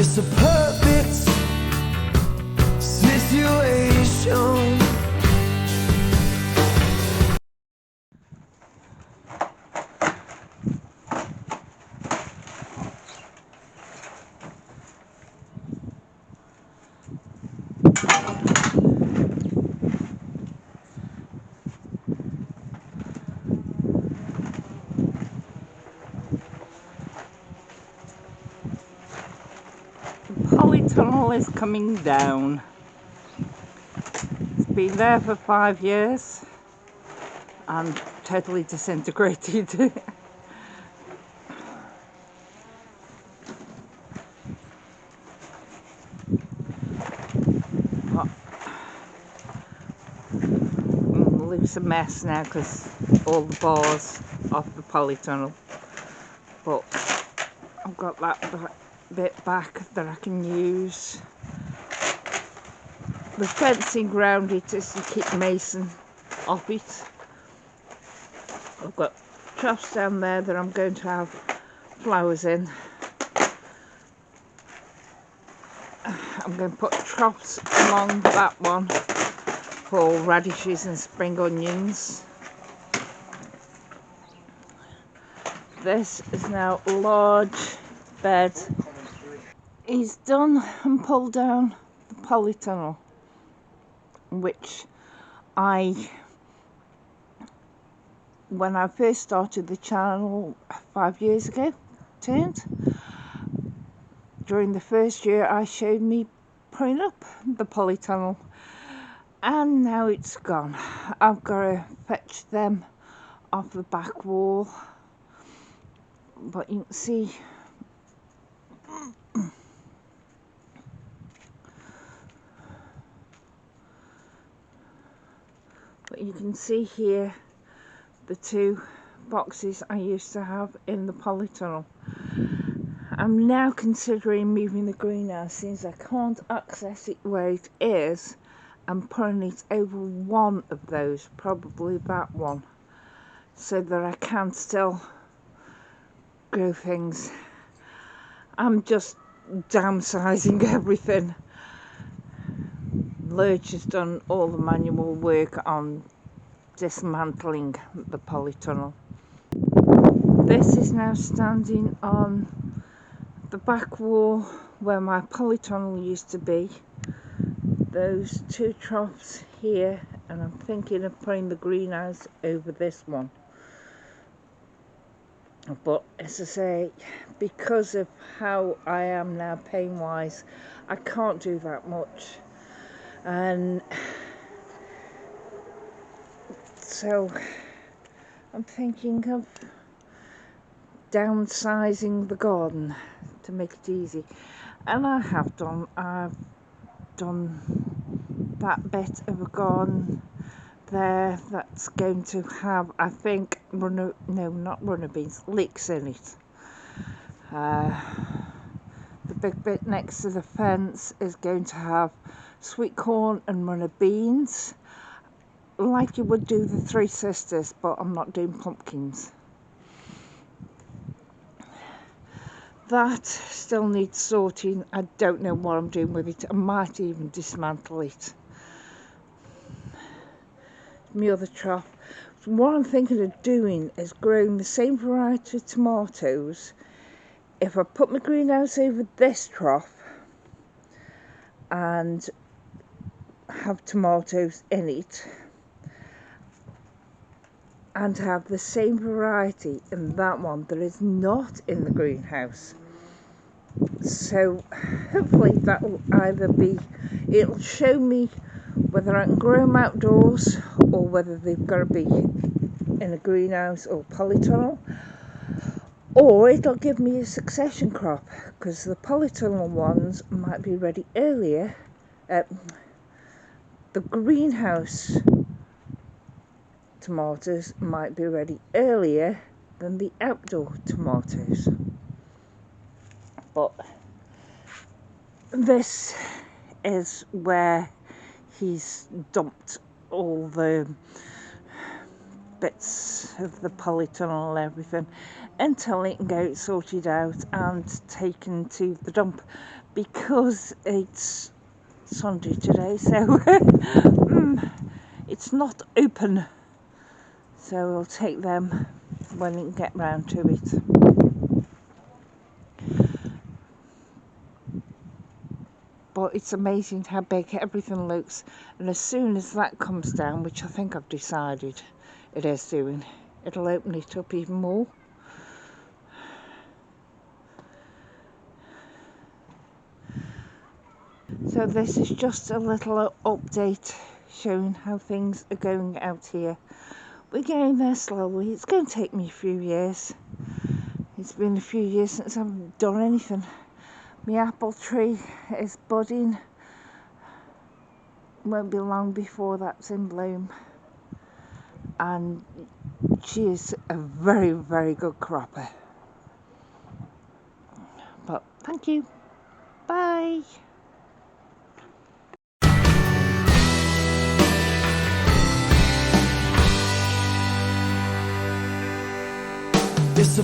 It's a perfect situation. Polytunnel is coming down. It's been there for 5 years and totally disintegrated. Looks a mess now because all the bars off the polytunnel, but I've got that bit back that I can use. The fencing around it is to keep mason off it. I've got troughs down there that I'm going to have flowers in. I'm going to put troughs along that one for radishes and spring onions. This is now a large bed. He's done and pulled down the polytunnel, which when I first started the channel 5 years ago, during the first year I showed me putting up the polytunnel, and now it's gone. I've got to fetch them off the back wall, but you can see here the two boxes I used to have in the polytunnel. I'm now considering moving the greenhouse since I can't access it where it is, and putting it over one of those, probably that one, so that I can still grow things. I'm just downsizing everything. Lurch has done all the manual work on dismantling the polytunnel. This is now standing on the back wall where my polytunnel used to be. Those two troughs here, and I'm thinking of putting the greenhouse over this one. But as I say, because of how I am now pain wise, I can't do that much, and so I'm thinking of downsizing the garden to make it easy, and I've done that bit of a garden there that's going to have, I think, leeks in it. The big bit next to the fence is going to have sweet corn and runner beans, like you would do the Three Sisters, but I'm not doing pumpkins. That still needs sorting. I don't know what I'm doing with it. I might even dismantle it. My other trough. What I'm thinking of doing is growing the same variety of tomatoes. If I put my greenhouse over this trough and have tomatoes in it, and have the same variety in that one that is not in the greenhouse. So hopefully that will either be, it'll show me whether I can grow them outdoors or whether they've got to be in a greenhouse or polytunnel, or it'll give me a succession crop, because the polytunnel ones might be ready earlier. The greenhouse tomatoes might be ready earlier than the outdoor tomatoes. But this is where he's dumped all the bits of the polytunnel and everything until it can get sorted out and taken to the dump, because it's Sunday today, so it's not open. So we'll take them when we get round to it. But it's amazing how big everything looks, and as soon as that comes down, which I think I've decided it is doing, it'll open it up even more. So this is just a little update showing how things are going out here. We're getting there slowly. It's going to take me a few years. It's been a few years since I've done anything. My apple tree is budding. Won't be long before that's in bloom. And she is a very, very good cropper. But thank you. Bye. It's a